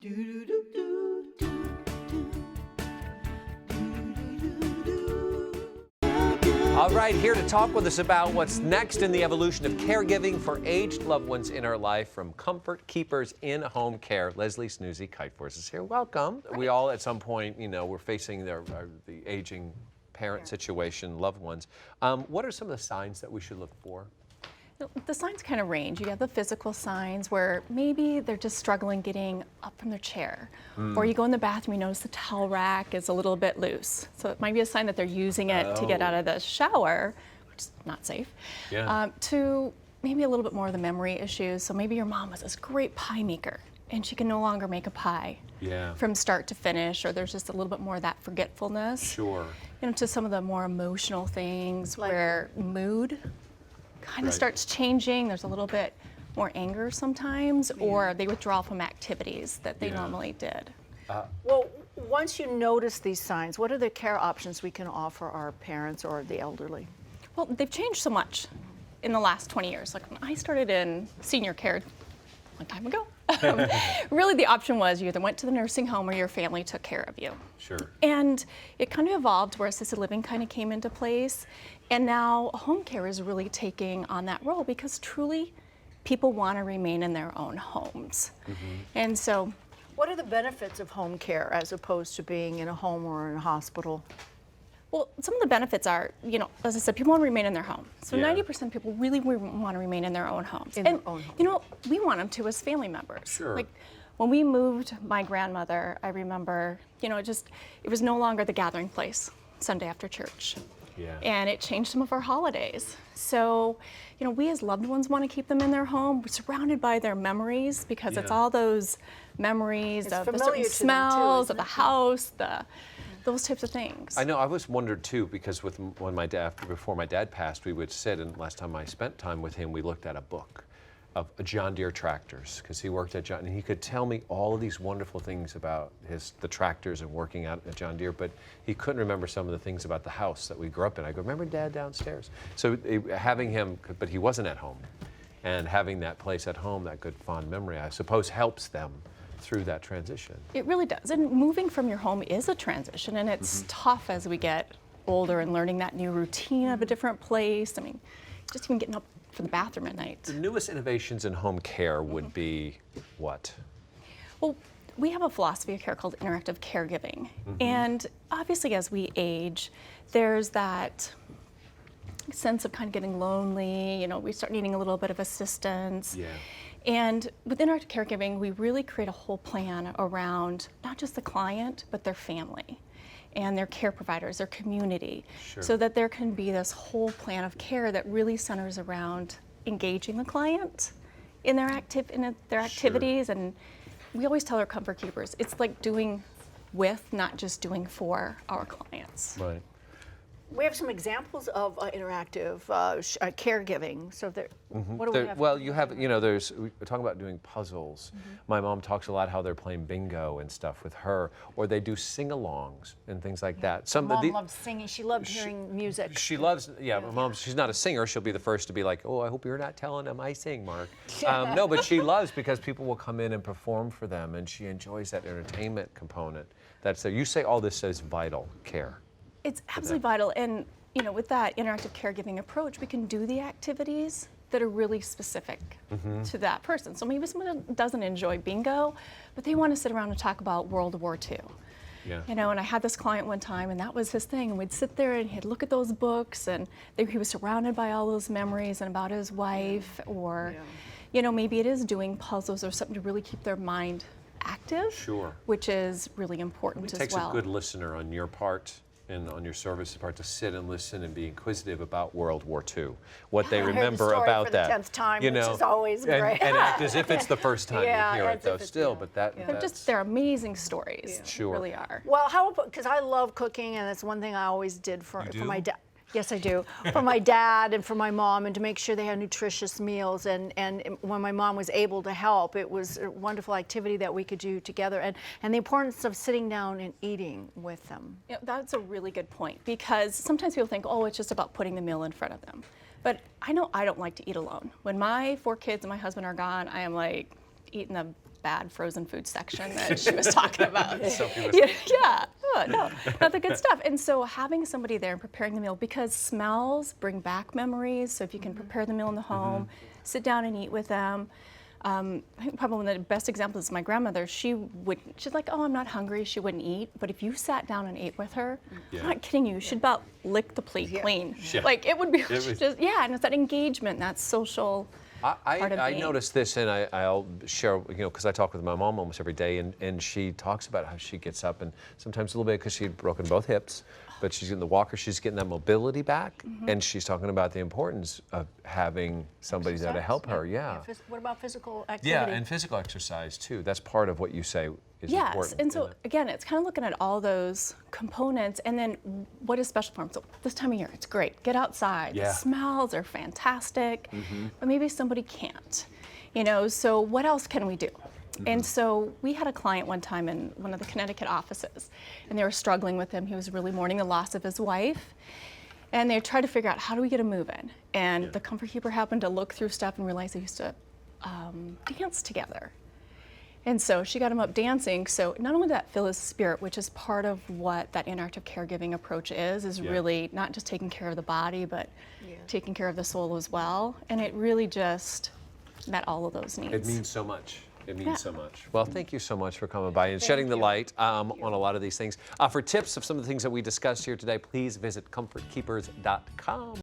All right, here to talk with us about what's next in the evolution of caregiving for aged loved ones in our life from Comfort Keepers in Home Care. Leslie Snoozy-Kaitfors is here. Welcome. We all at some point, we're facing the aging parent situation, loved ones. What are some of the signs that we should look for? The signs kind of range. You have the physical signs where maybe they're just struggling getting up from their chair. Or you go in the bathroom, you notice the towel rack is a little bit loose. So it might be a sign that they're using it to get out of the shower, which is not safe. Yeah. To maybe a little bit more of the memory issues. So maybe your mom was this great pie maker and she can no longer make a pie from start to finish, or there's just a little bit more of that forgetfulness. Sure. To some of the more emotional things where mood kind of starts changing. There's a little bit more anger sometimes, or they withdraw from activities that they normally did. Well, once you notice these signs, what are the care options we can offer our parents or the elderly? Well, they've changed so much in the last 20 years. Like when I started in senior care a long time ago, really the option was you either went to the nursing home or your family took care of you. Sure. And it kind of evolved where assisted living kind of came into place. And now home care is really taking on that role because truly people want to remain in their own homes. And so, what are the benefits of home care as opposed to being in a home or in a hospital? well, some of the benefits are, as I said, people want to remain in their home. So 90% of people really want to remain in their own homes. In their own home. We want them to as family members. Sure. Like when we moved my grandmother, I remember, it was no longer the gathering place Sunday after church. Yeah. And it changed some of our holidays. So, we as loved ones want to keep them in their home. We're surrounded by their memories because it's all those memories of the certain smells of the house, those types of things. I know. I was wondered too because before my dad passed, we would sit, and last time I spent time with him, we looked at a book of John Deere tractors because he worked at John, and he could tell me all of these wonderful things about the tractors and working out at John Deere, but he couldn't remember some of the things about the house that we grew up in. I go, remember Dad downstairs? So having him, but he wasn't at home, and having that place at home, that good fond memory, I suppose helps them through that transition. It really does. And moving from your home is a transition, and it's tough as we get older and learning that new routine of a different place. I mean, just even getting up for the bathroom at night. The newest innovations in home care would be what? Well, we have a philosophy of care called interactive caregiving. And obviously as we age, there's that sense of kind of getting lonely, we start needing a little bit of assistance. Yeah. And with interactive caregiving, we really create a whole plan around not just the client, but their family and their care providers, their community, so that there can be this whole plan of care that really centers around engaging the client in their activities. And we always tell our comfort keepers, it's like doing with, not just doing for our clients. Right. We have some examples of interactive caregiving. So what do we have? Well, you have, we're talking about doing puzzles. My mom talks a lot how they're playing bingo and stuff with her, or they do sing-alongs and things like that. Mom loved singing. She loved hearing music. She loves, my mom, she's not a singer. She'll be the first to be like, oh, I hope you're not telling them I sing, Mark. No, but she loves because people will come in and perform for them, and she enjoys that entertainment component. That's there. You say all this is vital care. It's absolutely vital, and with that interactive caregiving approach, we can do the activities that are really specific to that person. So maybe someone doesn't enjoy bingo, but they want to sit around and talk about World War II. Yeah. And I had this client one time, and that was his thing. And we'd sit there, and he'd look at those books, and he was surrounded by all those memories and about his wife, or maybe it is doing puzzles or something to really keep their mind active. Sure. Which is really important as well. It takes a good listener on your part and on your service's part to sit and listen and be inquisitive about World War II, what they remember about that. For the 10th time, which is always great. And act as if it's the first time you hear it, though. Still, but they're amazing stories. Sure. They really are. Well, because I love cooking, and that's one thing I always did for my dad. Yes, I do. For my dad and for my mom, and to make sure they had nutritious meals. And when my mom was able to help, it was a wonderful activity that we could do together. And the importance of sitting down and eating with them. That's a really good point, because sometimes people think, oh, it's just about putting the meal in front of them. But I know I don't like to eat alone. When my 4 kids and my husband are gone, I am like eating the bad frozen food section that she was talking about. Sophie was Yeah, no, not the good stuff. And so having somebody there and preparing the meal, because smells bring back memories. So if you can prepare the meal in the home, sit down and eat with them. I think probably one of the best examples is my grandmother. She's like, oh, I'm not hungry. She wouldn't eat. But if you sat down and ate with her, I'm not kidding you, she'd about lick the plate clean. Yeah. Like it would be just, and it's that engagement, that social part of I being. noticed this, and I'll share, because I talk with my mom almost every day, and she talks about how she gets up, and sometimes a little bit because she'd broken both hips, but she's getting the walker, she's getting that mobility back, and she's talking about the importance of having somebody there to help her. What about physical activity? Yeah, and physical exercise too. That's part of what you say is important. Yes, and so again, it's kind of looking at all those components, and then what is special for them. So this time of year, it's great. Get outside. Yeah. The smells are fantastic, but maybe somebody can't. So what else can we do? And so we had a client one time in one of the Connecticut offices, and they were struggling with him. He was really mourning the loss of his wife. And they tried to figure out, how do we get him moving? And the Comfort Keeper happened to look through stuff and realize they used to dance together. And so she got him up dancing. So not only did that fill his spirit, which is part of what that interactive caregiving approach is really not just taking care of the body, but taking care of the soul as well. And it really just met all of those needs. It means so much. It means so much. Well, thank you so much for coming by and shedding the light on a lot of these things. For tips of some of the things that we discussed here today, please visit comfortkeepers.com.